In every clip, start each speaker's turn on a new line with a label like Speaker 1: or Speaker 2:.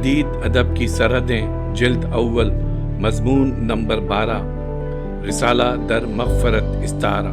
Speaker 1: جدید ادب کی سرحدیں جلد اول مضمون نمبر 12 رسالہ در مغفرت استعارہ۔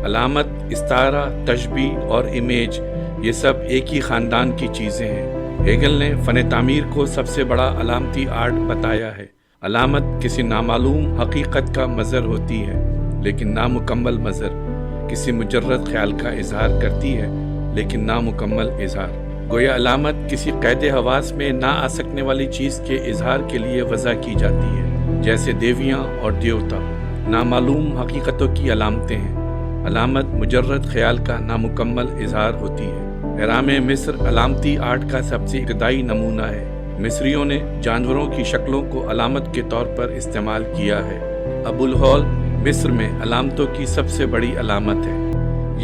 Speaker 1: علامت، استعارہ، تشبیہ اور امیج یہ سب ایک ہی خاندان کی چیزیں ہیں۔ ہیگل نے فن تعمیر کو سب سے بڑا علامتی آرٹ بتایا ہے۔ علامت کسی نامعلوم حقیقت کا مظہر ہوتی ہے، لیکن نامکمل مظہر، کسی مجرد خیال کا اظہار کرتی ہے لیکن نامکمل اظہار۔ گویا علامت کسی قید حواس میں نہ آ سکنے والی چیز کے اظہار کے لیے وضع کی جاتی ہے، جیسے دیویاں اور دیوتا نامعلوم حقیقتوں کی علامتیں ہیں۔ علامت مجرد خیال کا نامکمل اظہار ہوتی ہے۔ اہرام مصر علامتی آرٹ کا سب سے ابتدائی نمونہ ہے۔ مصریوں نے جانوروں کی شکلوں کو علامت کے طور پر استعمال کیا ہے۔ ابو الہول مصر میں علامتوں کی سب سے بڑی علامت ہے۔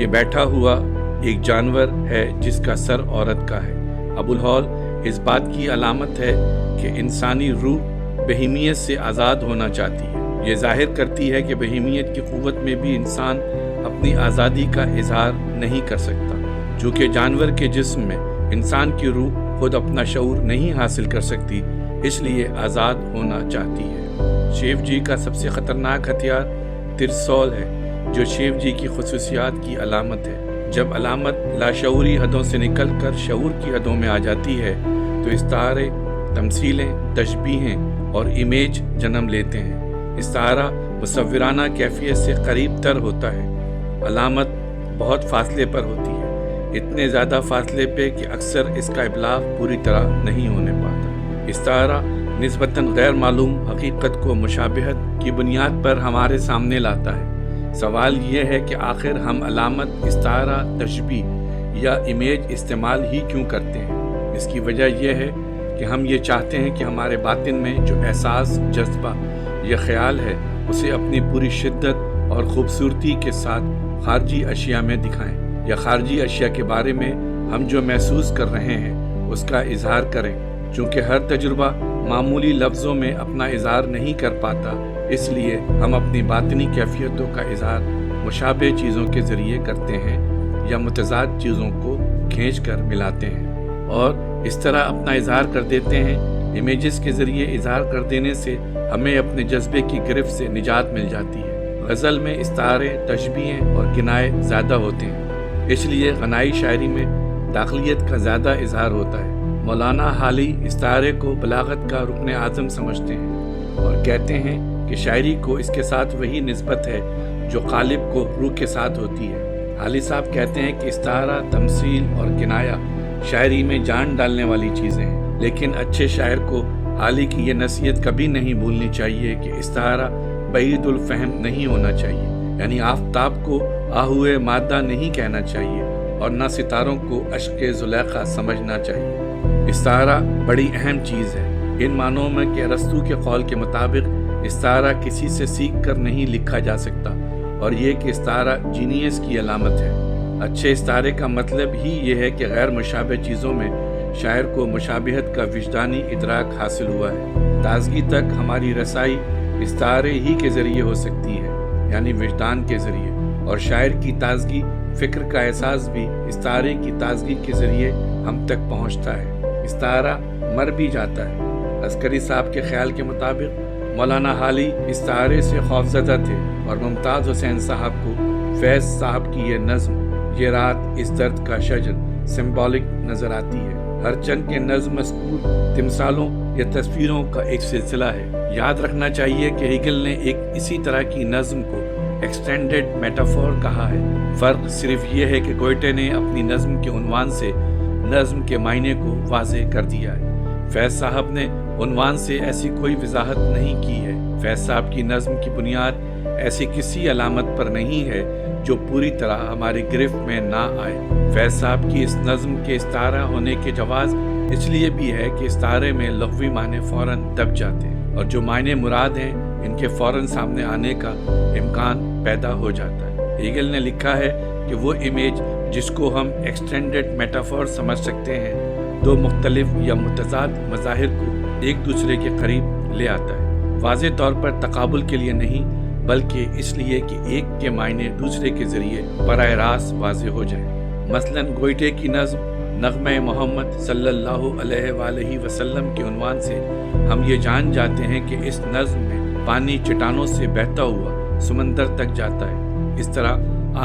Speaker 1: یہ بیٹھا ہوا ایک جانور ہے جس کا سر عورت کا ہے۔ ابو الہول اس بات کی علامت ہے کہ انسانی روح بہیمیت سے آزاد ہونا چاہتی ہے۔ یہ ظاہر کرتی ہے کہ بہیمیت کی قوت میں بھی انسان اپنی آزادی کا اظہار نہیں کر سکتا۔ چونکہ جانور کے جسم میں انسان کی روح خود اپنا شعور نہیں حاصل کر سکتی، اس لیے آزاد ہونا چاہتی ہے۔ شیو جی کا سب سے خطرناک ہتھیار ترسول ہے، جو شیو جی کی خصوصیات کی علامت ہے۔ جب علامت لاشعوری حدوں سے نکل کر شعور کی حدوں میں آ جاتی ہے تو استعارے، تمثیلیں، تشبیہیں اور امیج جنم لیتے ہیں۔ استعارہ مصورانہ کیفیت سے قریب تر ہوتا ہے۔ علامت بہت فاصلے پر ہوتی ہے، اتنے زیادہ فاصلے پہ کہ اکثر اس کا ابلاغ پوری طرح نہیں ہونے پاتا۔ استعارہ نسبتاً غیر معلوم حقیقت کو مشابہت کی بنیاد پر ہمارے سامنے لاتا ہے۔ سوال یہ ہے کہ آخر ہم علامت، استعارہ، تشبیہ یا امیج استعمال ہی کیوں کرتے ہیں؟ اس کی وجہ یہ ہے کہ ہم یہ چاہتے ہیں کہ ہمارے باطن میں جو احساس، جذبہ یا خیال ہے اسے اپنی پوری شدت اور خوبصورتی کے ساتھ خارجی اشیاء میں دکھائیں، یا خارجی اشیاء کے بارے میں ہم جو محسوس کر رہے ہیں اس کا اظہار کریں۔ چونکہ ہر تجربہ معمولی لفظوں میں اپنا اظہار نہیں کر پاتا، اس لیے ہم اپنی باطنی کیفیتوں کا اظہار مشابہ چیزوں کے ذریعے کرتے ہیں یا متضاد چیزوں کو کھینچ کر ملاتے ہیں اور اس طرح اپنا اظہار کر دیتے ہیں۔ امیجز کے ذریعے اظہار کر دینے سے ہمیں اپنے جذبے کی گرفت سے نجات مل جاتی ہے۔ غزل میں استعارے، تشبیہیں اور کنائے زیادہ ہوتے ہیں، اس لیے غنائی شاعری میں داخلیت کا زیادہ اظہار ہوتا ہے۔ مولانا حالی استعارے کو بلاغت کا رکن اعظم سمجھتے ہیں اور کہتے ہیں کہ شاعری کو اس کے ساتھ وہی نسبت ہے جو قالب کو روح کے ساتھ ہوتی ہے۔ حالی صاحب کہتے ہیں کہ استعارہ، تمثیل اور کنایہ شاعری میں جان ڈالنے والی چیزیں ہیں، لیکن اچھے شاعر کو حالی کی یہ نصیحت کبھی نہیں بھولنی چاہیے کہ استعارہ بعید الفہم نہیں ہونا چاہیے، یعنی آفتاب کو آہوئے مادہ نہیں کہنا چاہیے اور نہ ستاروں کو اشک زلیخا سمجھنا چاہیے۔ استعارہ بڑی اہم چیز ہے، ان معنوں میں کہ ارسطو کے قول کے مطابق استعارہ کسی سے سیکھ کر نہیں لکھا جا سکتا، اور یہ کہ استعارہ جینیس کی علامت ہے۔ اچھے استعارے کا مطلب ہی یہ ہے کہ غیر مشابہ چیزوں میں شاعر کو مشابہت کا وجدانی ادراک حاصل ہوا ہے۔ تازگی تک ہماری رسائی استعارے ہی کے ذریعے ہو سکتی ہے، یعنی وجدان کے ذریعے، اور شاعر کی تازگی، فکر کا احساس بھی استعارے کی تازگی کے ذریعے ہم تک پہنچتا ہے۔ استعارہ مر بھی جاتا ہے۔ عسکری صاحب کے خیال کے مطابق مولانا حالی استعارے سے خوفزدہ تھے اور ممتاز حسین صاحب کو فیض صاحب کی یہ نظم، یہ رات اس درد کا شجر، سمبولک نظر آتی ہے۔ ہر چند کے نظم مذکور تمثالوں یا تصویروں کا ایک سلسلہ ہے۔ یاد رکھنا چاہیے کہ ہیگل نے ایک اسی طرح کی نظم کو ایکسٹینڈڈ میٹافور کہا ہے۔ فرق صرف یہ ہے کہ گوئٹے نے اپنی نظم کے عنوان سے نظم کے معنی کو واضح کر دیا ہے۔ فیض صاحب نے عنوان سے ایسی کوئی وضاحت نہیں کی ہے۔ فیض صاحب کی نظم کی بنیاد ایسی کسی علامت پر نہیں ہے جو پوری طرح ہماری گرفت میں نہ آئے۔ فیض صاحب کی اس نظم کے استعارہ ہونے کے جواز اس لیے بھی ہے کہ استعارے میں لغوی معنی فوراً دب جاتے ہیں، اور جو معنی مراد ہیں ان کے فوراً سامنے آنے کا امکان پیدا ہو جاتا ہے۔ ہیگل نے لکھا ہے کہ وہ امیج جس کو ہم ایکسٹینڈڈ میٹافور سمجھ سکتے ہیں، دو مختلف یا متضاد مظاہر کو ایک دوسرے کے قریب لے آتا ہے، واضح طور پر تقابل کے لیے نہیں بلکہ اس لیے کہ ایک کے معنی دوسرے کے ذریعے براہ راست واضح ہو جائیں۔ مثلاً گوئٹے کی نظم نغمہ محمد صلی اللہ علیہ وآلہ وسلم کے عنوان سے ہم یہ جان جاتے ہیں کہ اس نظم میں پانی چٹانوں سے بہتا ہوا سمندر تک جاتا ہے۔ اس طرح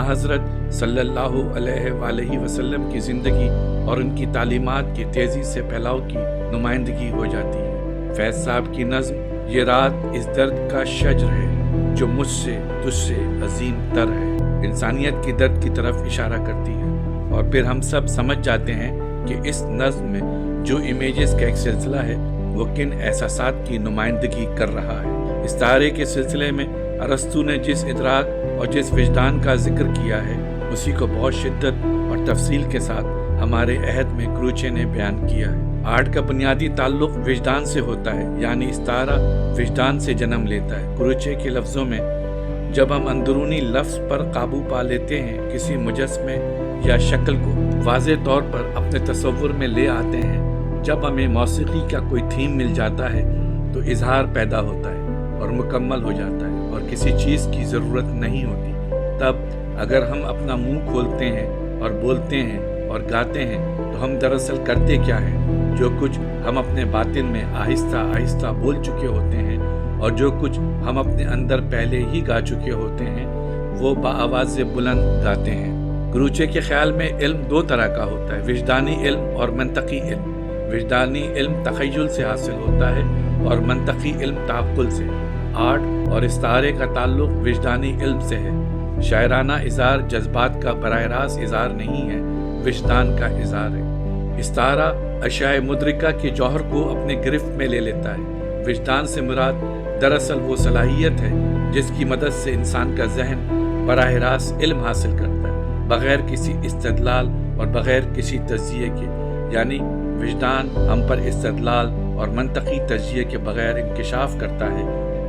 Speaker 1: حضرت صلی اللہ علیہ وآلہ وسلم کی زندگی اور ان کی تعلیمات کی تیزی سے پھیلاؤ کی نمائندگی ہو جاتی ہے۔ فیض صاحب کی نظم یہ رات اس درد کا شجر ہے جو مجھ سے تجھ سے عظیم تر ہے، انسانیت کی درد کی طرف اشارہ کرتی ہے۔ اور پھر ہم سب سمجھ جاتے ہیں کہ اس نظم میں جو امیجز کا ایک سلسلہ ہے وہ کن احساسات کی نمائندگی کر رہا ہے۔ استعارے کے سلسلے میں ارسطو نے جس ادراک اور جس وجدان کا ذکر کیا ہے اسی کو بہت شدت اور تفصیل کے ساتھ ہمارے عہد میں کروچے نے بیان کیا ہے۔ آرٹ کا بنیادی تعلق وجدان سے ہوتا ہے، یعنی استعارہ وجدان سے جنم لیتا ہے۔ کروچے کے لفظوں میں جب ہم اندرونی لفظ پر قابو پا لیتے ہیں، کسی مجسمے یا شکل کو واضح طور پر اپنے تصور میں لے آتے ہیں، جب ہمیں موسیقی کا کوئی تھیم مل جاتا ہے تو اظہار پیدا ہوتا ہے اور مکمل ہو جاتا ہے اور کسی چیز کی ضرورت نہیں ہوتی۔ تب اگر ہم اپنا منہ کھولتے ہیں اور بولتے ہیں اور گاتے ہیں تو ہم دراصل کرتے کیا ہیں؟ جو کچھ ہم اپنے باطن میں آہستہ آہستہ بول چکے ہوتے ہیں اور جو کچھ ہم اپنے اندر پہلے ہی گا چکے ہوتے ہیں وہ بآواز بلند گاتے ہیں۔ کروچے کے خیال میں علم دو طرح کا ہوتا ہے، وجدانی علم اور منطقی علم۔ وجدانی علم تخیل سے حاصل ہوتا ہے اور منطقی علم تعقل سے۔ آرٹ اور استعارے کا تعلق وجدانی علم سے ہے۔ شاعرانہ اظہار جذبات کا براہ راست اظہار نہیں ہے، وجدان کا اظہار ہے۔ استعارہ اشیاء مدرکہ کے جوہر کو اپنے گرفت میں لے لیتا ہے۔ وجدان سے مراد دراصل وہ صلاحیت ہے جس کی مدد سے انسان کا ذہن براہ راست علم حاصل کرتا ہے، بغیر کسی استدلال اور بغیر کسی تجزیے کے، یعنی وجدان ہم پر استدلال اور منطقی تجزیے کے بغیر انکشاف کرتا ہے،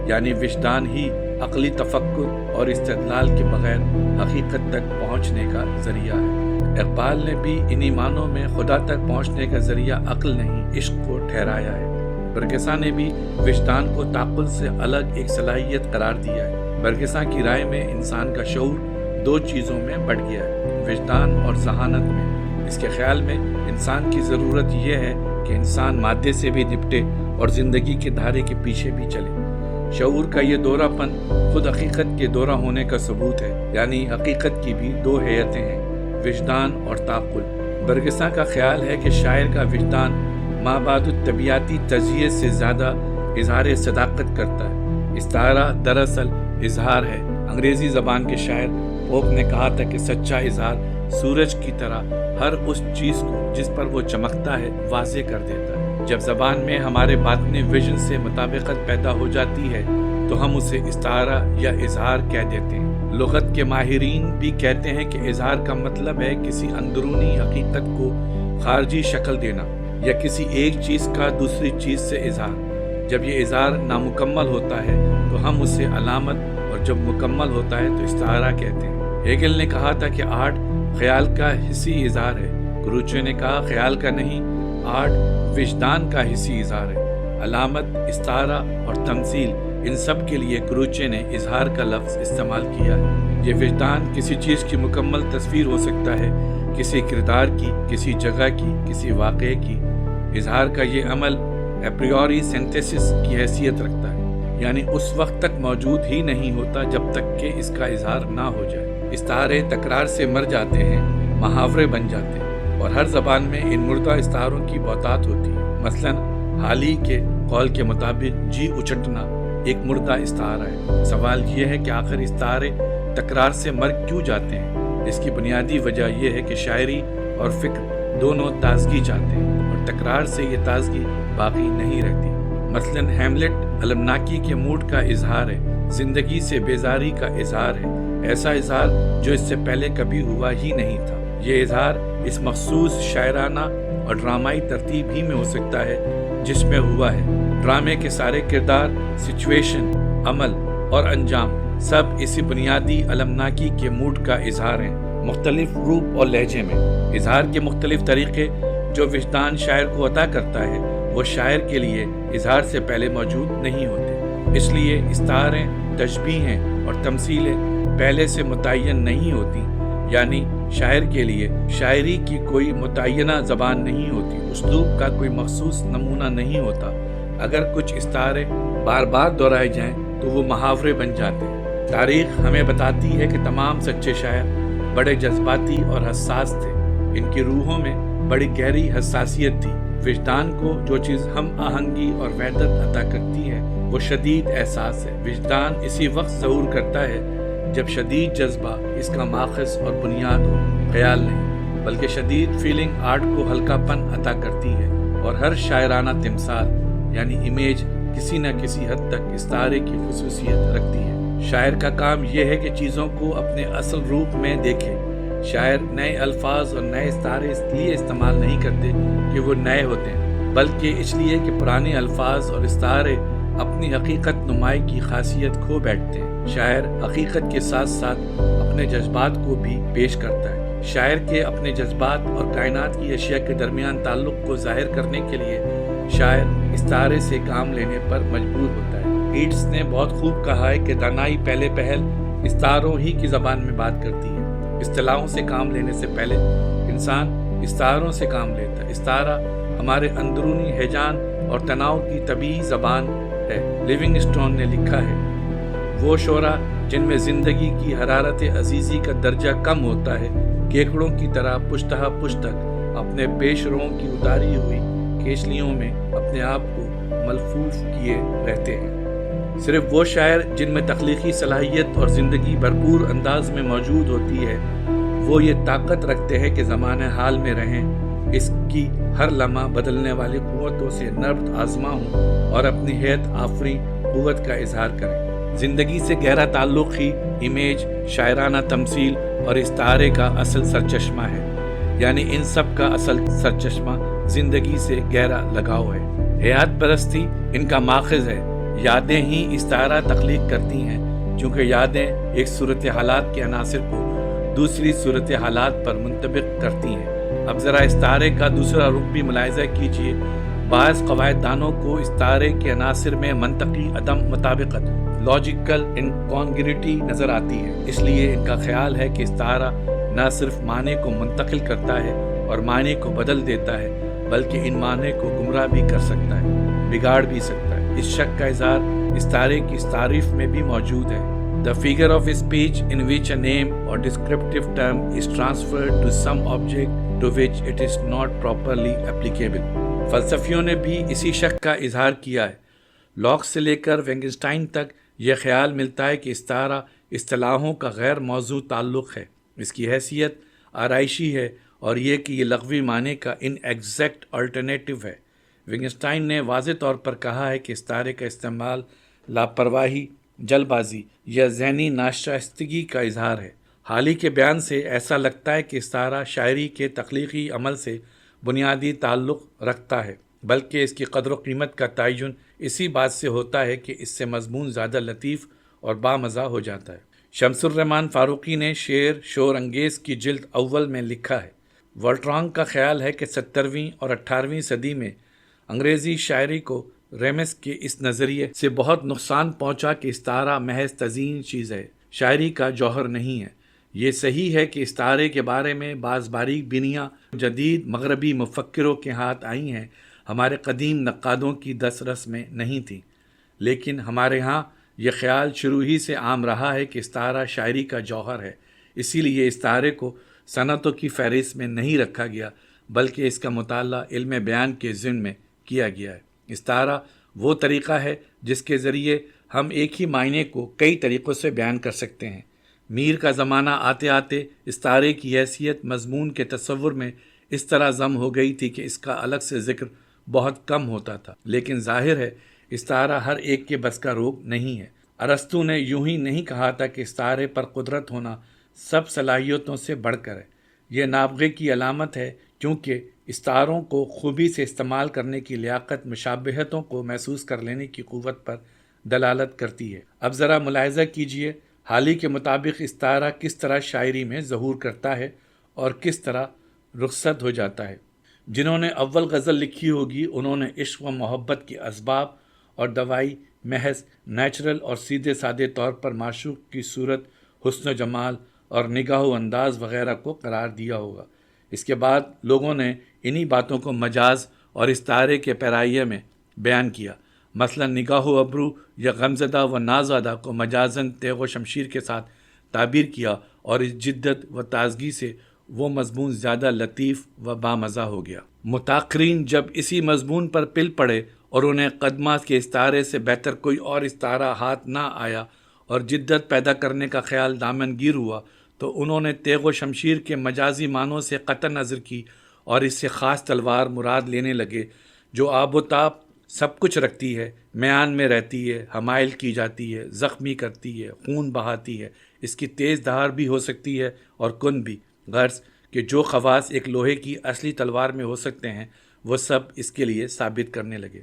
Speaker 1: یعنی وجدان ہی عقلی تفکر اور استدلال کے بغیر حقیقت تک پہنچنے کا ذریعہ ہے۔ اقبال نے بھی انہی معنوں میں خدا تک پہنچنے کا ذریعہ عقل نہیں عشق کو ٹھہرایا ہے۔ برگسا نے بھی وجدان کو تعقل سے الگ ایک صلاحیت قرار دیا ہے۔ برگسا کی رائے میں انسان کا شعور دو چیزوں میں بٹ گیا ہے، وجدان اور ذہانت میں۔ اس کے خیال میں انسان کی ضرورت یہ ہے کہ انسان مادے سے بھی نپٹے اور زندگی کے دھارے کے پیچھے بھی چلے۔ شعور کا یہ دورہ پن خود حقیقت کے دورہ ہونے کا ثبوت ہے، یعنی حقیقت کی بھی دو حیتیں ہیں، وجدان اور تعقل۔ برگسا کا خیال ہے کہ شاعر کا وجدان مابعد الطبیعتی تجزیے سے زیادہ اظہار صداقت کرتا ہے۔ استعارہ دراصل اظہار ہے۔ انگریزی زبان کے شاعر پوپ نے کہا تھا کہ سچا اظہار سورج کی طرح ہر اس چیز کو جس پر وہ چمکتا ہے واضح کر دیتا ہے۔ جب زبان میں ہمارے باطنی ویژن سے مطابقت پیدا ہو جاتی ہے تو ہم اسے استعارہ یا اظہار کہہ دیتے ہیں۔ لغت کے ماہرین بھی کہتے ہیں کہ اظہار کا مطلب ہے کسی اندرونی حقیقت کو خارجی شکل دینا یا کسی ایک چیز کا دوسری چیز سے اظہار۔ جب یہ اظہار نامکمل ہوتا ہے تو ہم اسے علامت، اور جب مکمل ہوتا ہے تو استعارہ کہتے ہیں۔ ہیگل نے کہا تھا کہ آرٹ خیال کا حصی اظہار ہے۔ کروچے نے کہا خیال کا نہیں، آرٹ وجدان کا حصی اظہار ہے۔ علامت، استعارہ اور تمثیل، ان سب کے لیے کروچے نے اظہار کا لفظ استعمال کیا ہے۔ یہ وجدان کسی چیز کی مکمل تصویر ہو سکتا ہے، کسی کردار کی، کسی جگہ کی، کسی واقعے کی۔ اظہار کا یہ عمل اپریوری سینتھیسس کی حیثیت رکھتا ہے، یعنی اس وقت تک موجود ہی نہیں ہوتا جب تک کہ اس کا اظہار نہ ہو جائے۔ استعارے تکرار سے مر جاتے ہیں، محاورے بن جاتے ہیں، اور ہر زبان میں ان مردہ استعاروں کی بہتات ہوتی ہے۔ مثلاً حالی کے قول کے مطابق جی اچٹنا ایک مردہ استعارہ ہے۔ سوال یہ ہے کہ آخر استعارے تکرار سے مر کیوں جاتے ہیں؟ اس کی بنیادی وجہ یہ ہے کہ شاعری اور فکر دونوں تازگی چاہتے ہیں اور تکرار سے یہ تازگی باقی نہیں رہتی۔ مثلاً ہیملٹ المناکی کے موڈ کا اظہار ہے، زندگی سے بیزاری کا اظہار ہے، ایسا اظہار جو اس سے پہلے کبھی ہوا ہی نہیں تھا۔ یہ اظہار اس مخصوص شاعرانہ اور ڈرامائی ترتیب ہی میں ہو سکتا ہے جس میں ہوا ہے۔ ڈرامے کے سارے کردار، سچویشن، عمل اور انجام سب اسی بنیادی المناکی کے موڈ کا اظہار ہیں، مختلف روپ اور لہجے میں۔ اظہار کے مختلف طریقے جو وجدان شاعر کو عطا کرتا ہے وہ شاعر کے لیے اظہار سے پہلے موجود نہیں ہوتے۔ اس لیے استعاریں، تشبیہیں اور تمثیلیں پہلے سے متعین نہیں ہوتی، یعنی شاعر کے لیے شاعری کی کوئی متعینہ زبان نہیں ہوتی، اسلوب کا کوئی مخصوص نمونہ نہیں ہوتا۔ اگر کچھ استعارے بار بار دہرائے جائیں تو وہ محاورے بن جاتے ہیں۔ تاریخ ہمیں بتاتی ہے کہ تمام سچے شاعر بڑے جذباتی اور حساس تھے۔ ان کی روحوں میں بڑی گہری حساسیت تھی۔ وجدان کو جو چیز ہم آہنگی اور وحدت عطا کرتی ہے وہ شدید احساس ہے۔ وجدان اسی وقت ظہور کرتا ہے جب شدید جذبہ اس کا ماخذ اور بنیاد ہو، خیال نہیں، بلکہ شدید فیلنگ آرٹ کو ہلکا پن عطا کرتی ہے، اور ہر شاعرانہ تمثال یعنی امیج کسی نہ کسی حد تک استعارے کی خصوصیت رکھتی ہے۔ شاعر کا کام یہ ہے کہ چیزوں کو اپنے اصل روپ میں دیکھے۔ شاعر نئے الفاظ اور نئے استعارے اس لیے استعمال نہیں کرتے کہ وہ نئے ہوتے ہیں، بلکہ اس لیے کہ پرانے الفاظ اور استعارے اپنی حقیقت نمائی کی خاصیت کھو بیٹھتے ہیں۔ شاعر حقیقت کے ساتھ ساتھ اپنے جذبات کو بھی پیش کرتا ہے۔ شاعر کے اپنے جذبات اور کائنات کی اشیاء کے درمیان تعلق کو ظاہر کرنے کے لیے شاعر استعارے سے کام لینے پر مجبور ہوتا ہے۔ ایٹس نے بہت خوب کہا ہے کہ دانائی پہلے پہل استعاروں ہی کی زبان میں بات کرتی ہے۔ اصطلاحوں سے کام لینے سے پہلے انسان استعاروں سے کام لیتا ہے۔ استعارہ ہمارے اندرونی ہیجان اور تناؤ کی طبیعی زبان ہے۔ لیونگ اسٹون نے لکھا ہے، وہ شعراء جن میں زندگی کی حرارت عزیزی کا درجہ کم ہوتا ہے کیکڑوں کی طرح پشتہ پشت تک اپنے پیش روؤں کی اتاری ہوئی کیچلیوں میں اپنے آپ کو ملفوف کیے رہتے ہیں۔ صرف وہ شاعر جن میں تخلیقی صلاحیت اور زندگی بھرپور انداز میں موجود ہوتی ہے وہ یہ طاقت رکھتے ہیں کہ زمانہ حال میں رہیں، اس کی ہر لمحہ بدلنے والی قوتوں سے نربت آزما ہوں اور اپنی حیت آفری قوت کا اظہار کریں۔ زندگی سے گہرا تعلق ہی امیج، شاعرانہ تمثیل اور استعارے کا اصل سرچشمہ ہے، یعنی ان سب کا اصل سرچشمہ زندگی سے گہرا لگاؤ ہے۔ حیات پرستی ان کا ماخذ ہے۔ یادیں ہی استعارہ تخلیق کرتی ہیں، چونکہ یادیں ایک صورت حالات کے عناصر کو دوسری صورت حالات پر منطبق کرتی ہیں۔ اب ذرا استعارے کا دوسرا رخ بھی ملاحظہ کیجیے۔ بعض قواعد دانوں کو استعارے کے عناصر میں منطقی عدم مطابقت، لاجیکل انکانگریٹی نظر آتی ہے، اس لیے ان کا خیال ہے کہ استعارہ نہ صرف معنی کو منتقل کرتا ہے اور معنی کو بدل دیتا ہے، بلکہ ان معنی کو گمراہ بھی کر سکتا ہے، بگاڑ بھی سکتا ہے۔ اس شک کا اظہار استعارے کی تعریف میں بھی موجود ہے۔ The figure of speech in which a name or descriptive term is transferred to some object to which it is not properly applicable۔ فلسفیوں نے بھی اسی شک کا اظہار کیا ہے۔ لاک سے لے کر وینگسٹائن تک یہ خیال ملتا ہے کہ استعارہ اصطلاحوں کا غیر موضوع تعلق ہے، اس کی حیثیت آرائشی ہے، اور یہ کہ یہ لغوی معنی کا ان ایگزیکٹ الٹرنیٹو ہے۔ وینگسٹائن نے واضح طور پر کہا ہے کہ استعارے کا استعمال لاپرواہی، جلد بازی یا ذہنی ناشائستگی کا اظہار ہے۔ حال ہی کے بیان سے ایسا لگتا ہے کہ استعارہ شاعری کے تخلیقی عمل سے بنیادی تعلق رکھتا ہے، بلکہ اس کی قدر و قیمت کا تعین اسی بات سے ہوتا ہے کہ اس سے مضمون زیادہ لطیف اور بامزہ ہو جاتا ہے۔ شمس الرحمن فاروقی نے شعر شور انگیز کی جلد اول میں لکھا ہے، والٹرانگ کا خیال ہے کہ 17ویں اور 18ویں صدی میں انگریزی شاعری کو ریمس کے اس نظریے سے بہت نقصان پہنچا کہ استعارہ محض تزئین چیز ہے، شاعری کا جوہر نہیں ہے۔ یہ صحیح ہے کہ استعارے کے بارے میں بعض باریک بینیاں جدید مغربی مفکروں کے ہاتھ آئی ہیں، ہمارے قدیم نقادوں کی دسترس میں نہیں تھیں، لیکن ہمارے ہاں یہ خیال شروع ہی سے عام رہا ہے کہ استعارہ شاعری کا جوہر ہے۔ اسی لیے استعارے کو صنعتوں کی فہرست میں نہیں رکھا گیا، بلکہ اس کا مطالعہ علم بیان کے ضمن میں کیا گیا ہے۔ استعارہ وہ طریقہ ہے جس کے ذریعے ہم ایک ہی معنی کو کئی طریقوں سے بیان کر سکتے ہیں۔ میر کا زمانہ آتے آتے استعارے کی حیثیت مضمون کے تصور میں اس طرح ضم ہو گئی تھی کہ اس کا الگ سے ذکر بہت کم ہوتا تھا، لیکن ظاہر ہے استعارہ ہر ایک کے بس کا روگ نہیں ہے۔ ارسطو نے یوں ہی نہیں کہا تھا کہ استعارے پر قدرت ہونا سب صلاحیتوں سے بڑھ کر ہے۔ یہ نابغے کی علامت ہے، کیونکہ استعاروں کو خوبی سے استعمال کرنے کی لیاقت مشابہتوں کو محسوس کر لینے کی قوت پر دلالت کرتی ہے۔ اب ذرا ملاحظہ کیجئے، حال ہی کے مطابق استعارہ کس طرح شاعری میں ظہور کرتا ہے اور کس طرح رخصت ہو جاتا ہے۔ جنہوں نے اول غزل لکھی ہوگی انہوں نے عشق و محبت کے اسباب اور دوائی محض نیچرل اور سیدھے سادے طور پر معشوق کی صورت، حسن و جمال اور نگاہ و انداز وغیرہ کو قرار دیا ہوگا۔ اس کے بعد لوگوں نے انہی باتوں کو مجاز اور استعارے کے پیرائیے میں بیان کیا۔ مثلا نگاہ و ابرو یا غمزدہ و نازادہ کو مجازاً تیغ و شمشیر کے ساتھ تعبیر کیا، اور اس جدت و تازگی سے وہ مضمون زیادہ لطیف و بامزہ ہو گیا۔ متاخرین جب اسی مضمون پر پل پڑے اور انہیں قدمات کے استعارے سے بہتر کوئی اور استعارہ ہاتھ نہ آیا اور جدت پیدا کرنے کا خیال دامن گیر ہوا، تو انہوں نے تیغ و شمشیر کے مجازی معنوں سے قطع نظر کی اور اس سے خاص تلوار مراد لینے لگے، جو آب و تاب سب کچھ رکھتی ہے، میان میں رہتی ہے، حمائل کی جاتی ہے، زخمی کرتی ہے، خون بہاتی ہے، اس کی تیز دھار بھی ہو سکتی ہے اور کن بھی۔ غرض کہ جو خواص ایک لوہے کی اصلی تلوار میں ہو سکتے ہیں وہ سب اس کے لیے ثابت کرنے لگے۔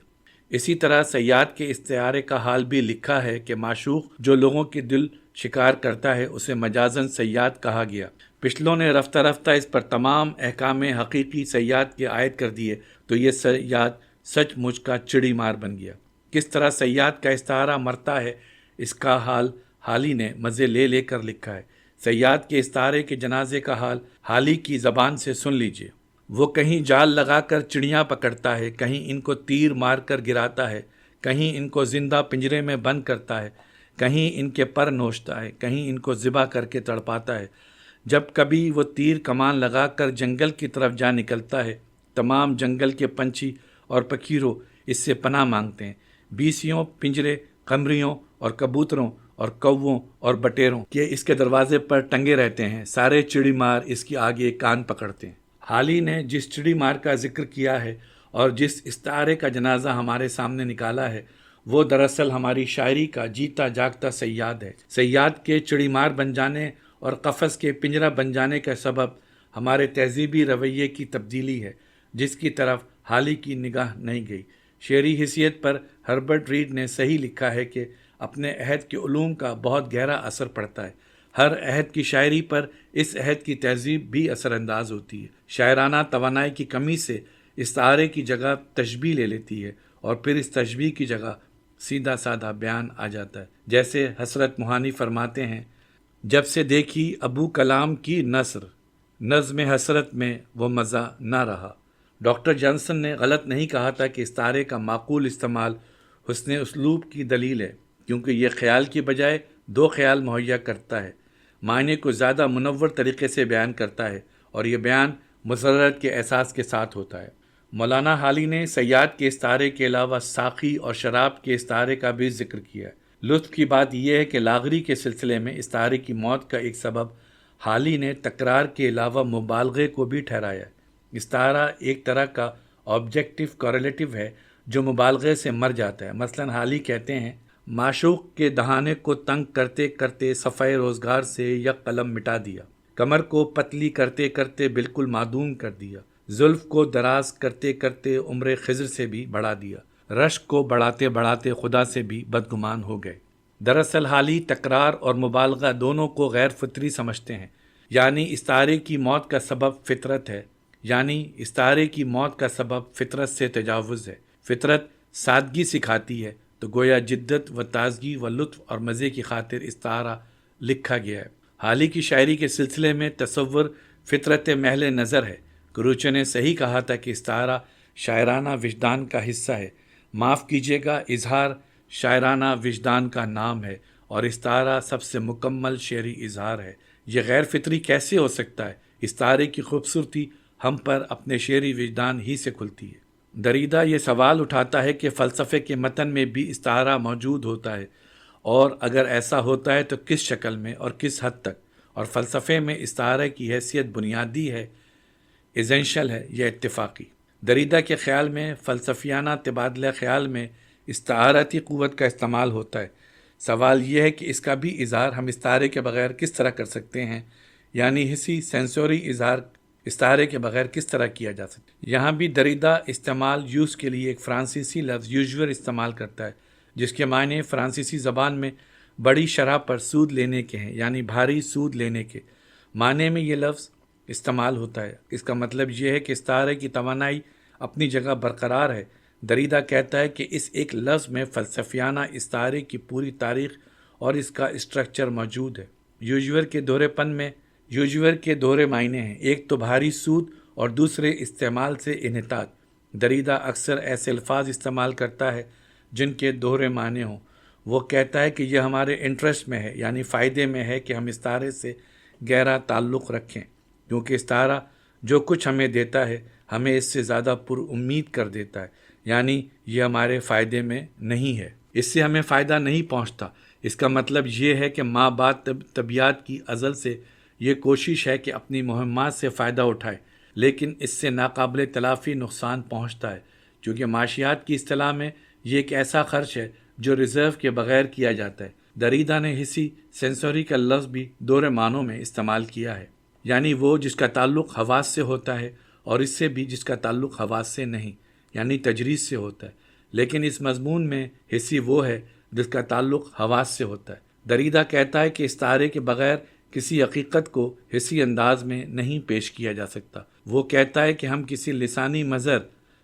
Speaker 1: اسی طرح صیاد کے استعارے کا حال بھی لکھا ہے کہ معشوق جو لوگوں کے دل شکار کرتا ہے اسے مجازاً صیاد کہا گیا۔ پچھلوں نے رفتہ رفتہ اس پر تمام احکام حقیقی صیاد کے عائد کر دیے، تو یہ صیاد سچ مچ کا چڑی مار بن گیا۔ کس طرح صیاد کا استعارہ مرتا ہے اس کا حال حالی نے مزے لے لے کر لکھا ہے۔ صیاد کے استعارے کے جنازے کا حال حالی کی زبان سے سن لیجئے۔ وہ کہیں جال لگا کر چڑیاں پکڑتا ہے، کہیں ان کو تیر مار کر گراتا ہے، کہیں ان کو زندہ پنجرے میں بند کرتا ہے، کہیں ان کے پر نوچتا ہے، کہیں ان کو ذبح کر کے تڑپاتا ہے۔ جب کبھی وہ تیر کمان لگا کر جنگل کی طرف جا نکلتا ہے، تمام جنگل کے پنچھی اور پکھیروں اس سے پناہ مانگتے ہیں۔ بیسیوں پنجرے قمریوں اور کبوتروں اور کووں اور بٹیروں کے اس کے دروازے پر ٹنگے رہتے ہیں، سارے چڑی مار اس کی آگے کان پکڑتے ہیں۔ حالی نے جس چڑی مار کا ذکر کیا ہے اور جس استعارے کا جنازہ ہمارے سامنے نکالا ہے وہ دراصل ہماری شاعری کا جیتا جاگتا صیاد ہے۔ صیاد کے چڑی مار بن جانے اور قفس کے پنجرہ بن جانے کا سبب ہمارے تہذیبی رویے کی تبدیلی ہے، جس کی طرف حالی کی نگاہ نہیں گئی۔ شعری حیثیت پر ہربرٹ ریڈ نے صحیح لکھا ہے کہ اپنے عہد کے علوم کا بہت گہرا اثر پڑتا ہے۔ ہر عہد کی شاعری پر اس عہد کی تہذیب بھی اثر انداز ہوتی ہے۔ شاعرانہ توانائی کی کمی سے استعارے کی جگہ تشبیہ لے لیتی ہے اور پھر اس تشبیہ کی جگہ سیدھا سادہ بیان آ جاتا ہے۔ جیسے حسرت موہانی فرماتے ہیں، جب سے دیکھی ابو کلام کی نثر، نظم حسرت میں وہ مزہ نہ رہا۔ ڈاکٹر جانسن نے غلط نہیں کہا تھا کہ استعارے کا معقول استعمال حسن اسلوب کی دلیل ہے، کیونکہ یہ خیال کی بجائے دو خیال مہیا کرتا ہے، معنی کو زیادہ منور طریقے سے بیان کرتا ہے، اور یہ بیان مسرت کے احساس کے ساتھ ہوتا ہے۔ مولانا حالی نے صیاد کے استعارے کے علاوہ ساقی اور شراب کے استعارے کا بھی ذکر کیا ہے۔ لطف کی بات یہ ہے کہ لاغری کے سلسلے میں استعارے کی موت کا ایک سبب حالی نے تکرار کے علاوہ مبالغے کو بھی ٹھہرایا ہے۔ استعارہ ایک طرح کا آبجیکٹو کورلیٹو ہے جو مبالغے سے مر جاتا ہے۔ مثلا حالی کہتے ہیں، معشوق کے دہانے کو تنگ کرتے کرتے صفحہ روزگار سے یک قلم مٹا دیا، کمر کو پتلی کرتے کرتے بالکل معدوم کر دیا، زلف کو دراز کرتے کرتے عمر خضر سے بھی بڑھا دیا، رشک کو بڑھاتے بڑھاتے خدا سے بھی بدگمان ہو گئے۔ دراصل حالی تکرار اور مبالغہ دونوں کو غیر فطری سمجھتے ہیں، یعنی استعارے کی موت کا سبب فطرت ہے، یعنی استعارے کی موت کا سبب فطرت سے تجاوز ہے۔ فطرت سادگی سکھاتی ہے، تو گویا جدت و تازگی و لطف اور مزے کی خاطر استعارہ لکھا گیا ہے۔ حالی کی شاعری کے سلسلے میں تصور فطرت محل نظر ہے۔ کروچے نے صحیح کہا تھا کہ استعارہ شاعرانہ وجدان کا حصہ ہے۔ معاف کیجیے گا، اظہار شاعرانہ وجدان کا نام ہے، اور استعارہ سب سے مکمل شعری اظہار ہے۔ یہ غیر فطری کیسے ہو سکتا ہے؟ استعارے کی خوبصورتی ہم پر اپنے شعری وجدان ہی سے کھلتی ہے۔ دریدہ یہ سوال اٹھاتا ہے کہ فلسفے کے متن میں بھی استعارہ موجود ہوتا ہے، اور اگر ایسا ہوتا ہے تو کس شکل میں اور کس حد تک؟ اور فلسفے میں استعارے کی حیثیت بنیادی ہے، ایسنشل ہے یا اتفاقی؟ دریدہ کے خیال میں فلسفیانہ تبادلہ خیال میں استعاراتی قوت کا استعمال ہوتا ہے۔ سوال یہ ہے کہ اس کا بھی اظہار ہم استعارے کے بغیر کس طرح کر سکتے ہیں، یعنی حسی سینسوری اظہار استعارے کے بغیر کس طرح کیا جا سکتا ہے۔ یہاں بھی دریدہ استعمال یوز کے لیے ایک فرانسیسی لفظ یوزور استعمال کرتا ہے، جس کے معنی فرانسیسی زبان میں بڑی شرح پر سود لینے کے ہیں، یعنی بھاری سود لینے کے معنی میں یہ لفظ استعمال ہوتا ہے۔ اس کا مطلب یہ ہے کہ استعارے کی توانائی اپنی جگہ برقرار ہے۔ دریدہ کہتا ہے کہ اس ایک لفظ میں فلسفیانہ استعارے کی پوری تاریخ اور اس کا اسٹرکچر موجود ہے۔ یوزور کے دورے پن میں یوجور کے دوہرے معنی ہیں، ایک تو بھاری سود اور دوسرے استعمال سے انحطاط۔ دریدہ اکثر ایسے الفاظ استعمال کرتا ہے جن کے دوہرے معنی ہوں۔ وہ کہتا ہے کہ یہ ہمارے انٹرسٹ میں ہے، یعنی فائدے میں ہے کہ ہم استعارے سے گہرا تعلق رکھیں، کیونکہ استعارہ جو کچھ ہمیں دیتا ہے ہمیں اس سے زیادہ پر امید کر دیتا ہے، یعنی یہ ہمارے فائدے میں نہیں ہے، اس سے ہمیں فائدہ نہیں پہنچتا۔ اس کا مطلب یہ ہے کہ ماں باپ طبیعت کی ازل سے یہ کوشش ہے کہ اپنی مہمات سے فائدہ اٹھائے، لیکن اس سے ناقابل تلافی نقصان پہنچتا ہے، کیونکہ معاشیات کی اصطلاح میں یہ ایک ایسا خرچ ہے جو ریزرو کے بغیر کیا جاتا ہے۔ دریدہ نے حسی سینسوری کا لفظ بھی دوہرے معنوں میں استعمال کیا ہے، یعنی وہ جس کا تعلق حواس سے ہوتا ہے، اور اس سے بھی جس کا تعلق حواس سے نہیں، یعنی تجریز سے ہوتا ہے، لیکن اس مضمون میں حسی وہ ہے جس کا تعلق حواس سے ہوتا ہے۔ دریدہ کہتا ہے کہ استعارے کے بغیر کسی حقیقت کو حسی انداز میں نہیں پیش کیا جا سکتا۔ وہ کہتا ہے کہ ہم کسی لسانی مظہر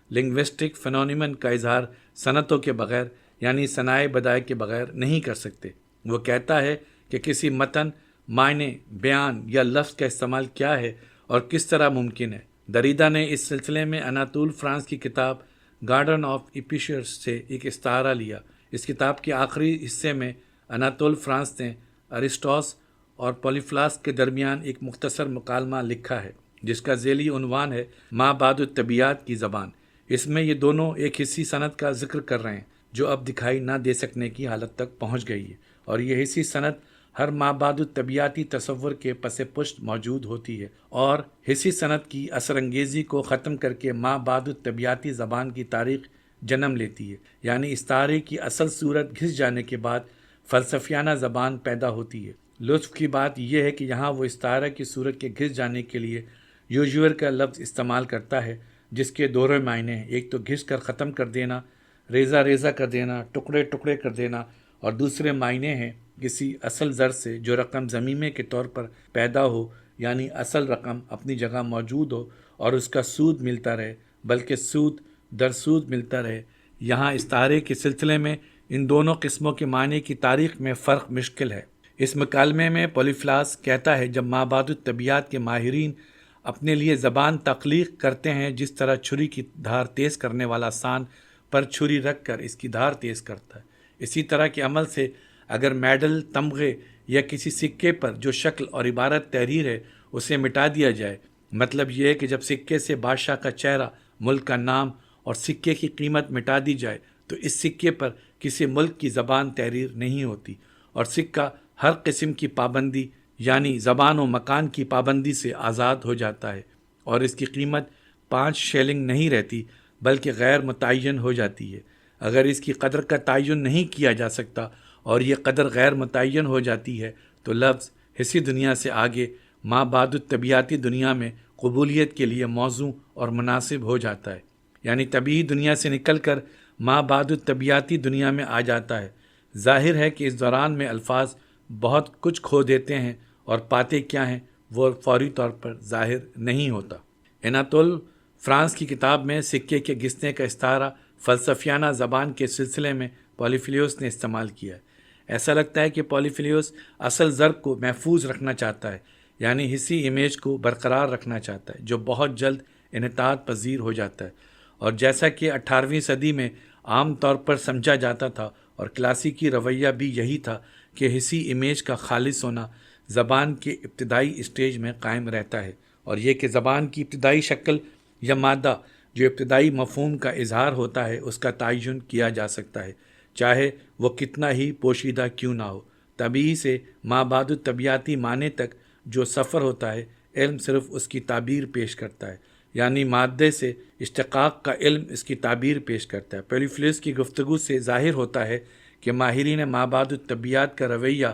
Speaker 1: لنگوسٹک فینونیمن کا اظہار صنعتوں کے بغیر، یعنی صنائع بدائع کے بغیر نہیں کر سکتے۔ وہ کہتا ہے کہ کسی متن، معنی، بیان یا لفظ کا استعمال کیا ہے اور کس طرح ممکن ہے۔ دریدہ نے اس سلسلے میں اناتول فرانس کی کتاب گارڈن آف ایپیکورس سے ایک استعارہ لیا۔ اس کتاب کے آخری حصے میں اناتول فرانس نے ارسطوطل اور پولیفلاس کے درمیان ایک مختصر مکالمہ لکھا ہے جس کا ذیلی عنوان ہے ما بعد الطبیعت کی زبان۔ اس میں یہ دونوں ایک حسی صنعت کا ذکر کر رہے ہیں جو اب دکھائی نہ دے سکنے کی حالت تک پہنچ گئی ہے، اور یہ حسی صنعت ہر ما بعد الطبیعتی تصور کے پس پشت موجود ہوتی ہے، اور حسی صنعت کی اثر انگیزی کو ختم کر کے ما بعد الطبیعتی زبان کی تاریخ جنم لیتی ہے، یعنی استعارے کی اصل صورت گھس جانے کے بعد فلسفیانہ زبان پیدا ہوتی ہے۔ لطف کی بات یہ ہے کہ یہاں وہ استعارہ کی صورت کے گھس جانے کے لیے یوجور کا لفظ استعمال کرتا ہے جس کے دوہرے معنی ہیں، ایک تو گھس کر ختم کر دینا، ریزہ ریزہ کر دینا، ٹکڑے ٹکڑے کر دینا، اور دوسرے معنی ہیں کسی اصل زر سے جو رقم ضمیمے کے طور پر پیدا ہو، یعنی اصل رقم اپنی جگہ موجود ہو اور اس کا سود ملتا رہے، بلکہ سود در سود ملتا رہے۔ یہاں استعارے کے سلسلے میں ان دونوں قسموں کے معنی کی تاریخ میں فرق مشکل ہے۔ اس مکالمے میں پولیفلاس کہتا ہے جب ما بعد الطبیعت کے ماہرین اپنے لیے زبان تخلیق کرتے ہیں جس طرح چھری کی دھار تیز کرنے والا سان پر چھری رکھ کر اس کی دھار تیز کرتا ہے، اسی طرح کے عمل سے اگر میڈل، تمغے یا کسی سکے پر جو شکل اور عبارت تحریر ہے اسے مٹا دیا جائے، مطلب یہ ہے کہ جب سکے سے بادشاہ کا چہرہ، ملک کا نام اور سکے کی قیمت مٹا دی جائے تو اس سکے پر کسی ملک کی زبان تحریر نہیں ہوتی، اور سکہ ہر قسم کی پابندی یعنی زبان و مکان کی پابندی سے آزاد ہو جاتا ہے، اور اس کی قیمت 5 شیلنگ نہیں رہتی بلکہ غیر متعین ہو جاتی ہے۔ اگر اس کی قدر کا تعین نہیں کیا جا سکتا اور یہ قدر غیر متعین ہو جاتی ہے تو لفظ حسی دنیا سے آگے ما بعد الطبیعتی دنیا میں قبولیت کے لیے موزوں اور مناسب ہو جاتا ہے، یعنی طبیعی دنیا سے نکل کر ما بعد الطبیعتی دنیا میں آ جاتا ہے۔ ظاہر ہے کہ اس دوران میں الفاظ بہت کچھ کھو دیتے ہیں اور پاتے کیا ہیں وہ فوری طور پر ظاہر نہیں ہوتا۔ اناتول فرانس کی کتاب میں سکے کے گھسنے کا استعارہ فلسفیانہ زبان کے سلسلے میں پولیفلیوس نے استعمال کیا ہے۔ ایسا لگتا ہے کہ پولیفلیوس اصل ضرب کو محفوظ رکھنا چاہتا ہے، یعنی حسی امیج کو برقرار رکھنا چاہتا ہے جو بہت جلد انحطاط پذیر ہو جاتا ہے، اور جیسا کہ 18ویں صدی میں عام طور پر سمجھا جاتا تھا اور کلاسیکی رویہ بھی یہی تھا کہ حسی امیج کا خالص ہونا زبان کے ابتدائی اسٹیج میں قائم رہتا ہے، اور یہ کہ زبان کی ابتدائی شکل یا مادہ جو ابتدائی مفہوم کا اظہار ہوتا ہے اس کا تعین کیا جا سکتا ہے، چاہے وہ کتنا ہی پوشیدہ کیوں نہ ہو۔ طبیعی سے ما بعد الطبیعتی معنی تک جو سفر ہوتا ہے، علم صرف اس کی تعبیر پیش کرتا ہے، یعنی مادے سے اشتقاق کا علم اس کی تعبیر پیش کرتا ہے۔ پولیفلیوس کی گفتگو سے ظاہر ہوتا ہے کہ ماہرین ما بعد الطبیعت کا رویہ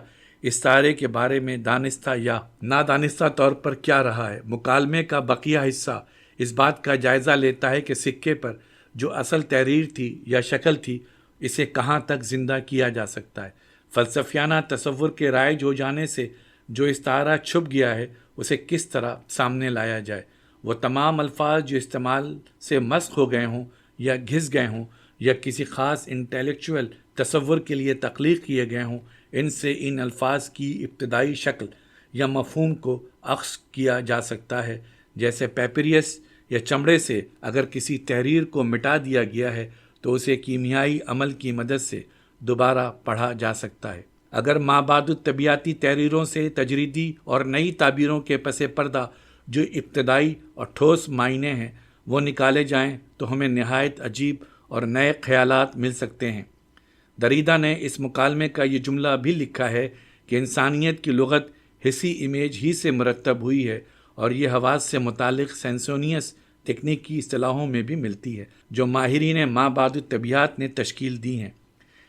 Speaker 1: استعارے کے بارے میں دانستہ یا نادانستہ طور پر کیا رہا ہے۔ مکالمے کا بقیہ حصہ اس بات کا جائزہ لیتا ہے کہ سکے پر جو اصل تحریر تھی یا شکل تھی اسے کہاں تک زندہ کیا جا سکتا ہے۔ فلسفیانہ تصور کے رائج ہو جانے سے جو استعارہ چھپ گیا ہے اسے کس طرح سامنے لایا جائے۔ وہ تمام الفاظ جو استعمال سے مسخ ہو گئے ہوں یا گھس گئے ہوں یا کسی خاص انٹلیکچوئل تصور کے لیے تخلیق کیے گئے ہوں، ان سے ان الفاظ کی ابتدائی شکل یا مفہوم کو اخذ کیا جا سکتا ہے، جیسے پیپریس یا چمڑے سے اگر کسی تحریر کو مٹا دیا گیا ہے تو اسے کیمیائی عمل کی مدد سے دوبارہ پڑھا جا سکتا ہے۔ اگر مابعد الطبیعاتی تحریروں سے تجریدی اور نئی تعبیروں کے پس پردہ جو ابتدائی اور ٹھوس معنی ہیں وہ نکالے جائیں تو ہمیں نہایت عجیب اور نئے خیالات مل سکتے ہیں۔ دریدہ نے اس مکالمے کا یہ جملہ بھی لکھا ہے کہ انسانیت کی لغت حسی امیج ہی سے مرتب ہوئی ہے، اور یہ حواس سے متعلق سینسونیس تکنیکی اصطلاحوں میں بھی ملتی ہے جو ماہرین مابعد الطبیعات نے تشکیل دی ہیں۔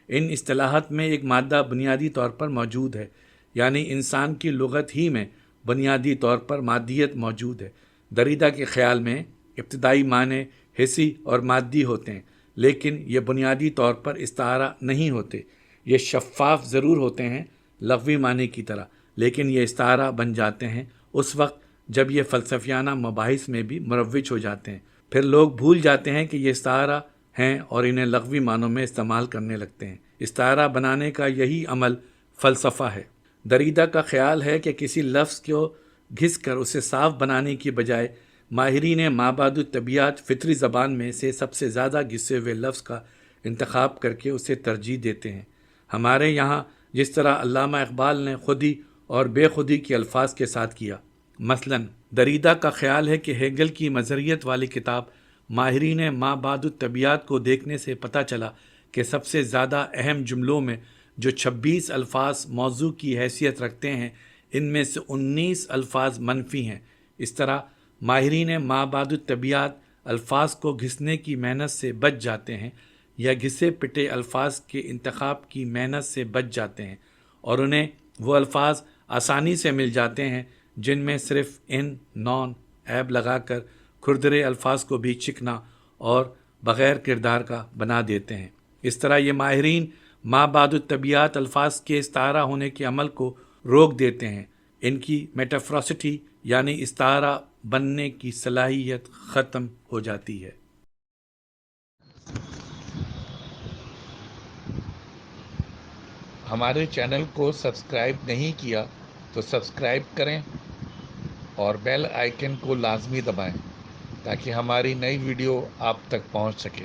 Speaker 1: ان اصطلاحات میں ایک مادہ بنیادی طور پر موجود ہے، یعنی انسان کی لغت ہی میں بنیادی طور پر مادیت موجود ہے۔ دریدہ کے خیال میں ابتدائی معنی حسی اور مادی ہوتے ہیں، لیکن یہ بنیادی طور پر استعارہ نہیں ہوتے۔ یہ شفاف ضرور ہوتے ہیں لغوی معنی کی طرح، لیکن یہ استعارہ بن جاتے ہیں اس وقت جب یہ فلسفیانہ مباحث میں بھی مروج ہو جاتے ہیں۔ پھر لوگ بھول جاتے ہیں کہ یہ استعارہ ہیں اور انہیں لغوی معنوں میں استعمال کرنے لگتے ہیں۔ استعارہ بنانے کا یہی عمل فلسفہ ہے۔ دریدہ کا خیال ہے کہ کسی لفظ کو گھس کر اسے صاف بنانے کی بجائے ماہرین مابعد الطبیعات فطری زبان میں سے سب سے زیادہ گھسے ہوئے لفظ کا انتخاب کر کے اسے ترجیح دیتے ہیں۔ ہمارے یہاں جس طرح علامہ اقبال نے خودی اور بے خودی کے الفاظ کے ساتھ کیا۔ مثلاً دریدہ کا خیال ہے کہ ہیگل کی مظہریت والی کتاب ماہرین مابعد الطبیعات کو دیکھنے سے پتہ چلا کہ سب سے زیادہ اہم جملوں میں جو 26 الفاظ موضوع کی حیثیت رکھتے ہیں، ان میں سے 19 الفاظ منفی ہیں۔ اس طرح ماہرین مابعد الطبیعات الفاظ کو گھسنے کی محنت سے بچ جاتے ہیں یا گھسے پٹے الفاظ کے انتخاب کی محنت سے بچ جاتے ہیں، اور انہیں وہ الفاظ آسانی سے مل جاتے ہیں جن میں صرف ان نون عیب لگا کر کھردرے الفاظ کو بھی چکنا اور بغیر کردار کا بنا دیتے ہیں۔ اس طرح یہ ماہرین مابعد الطبیعات الفاظ کے استعارہ ہونے کے عمل کو روک دیتے ہیں۔ ان کی میٹافراسٹی یعنی استعارہ بننے کی صلاحیت ختم ہو جاتی ہے۔
Speaker 2: ہمارے چینل کو سبسکرائب نہیں کیا تو سبسکرائب کریں اور بیل آئیکن کو لازمی دبائیں تاکہ ہماری نئی ویڈیو آپ تک پہنچ سکے۔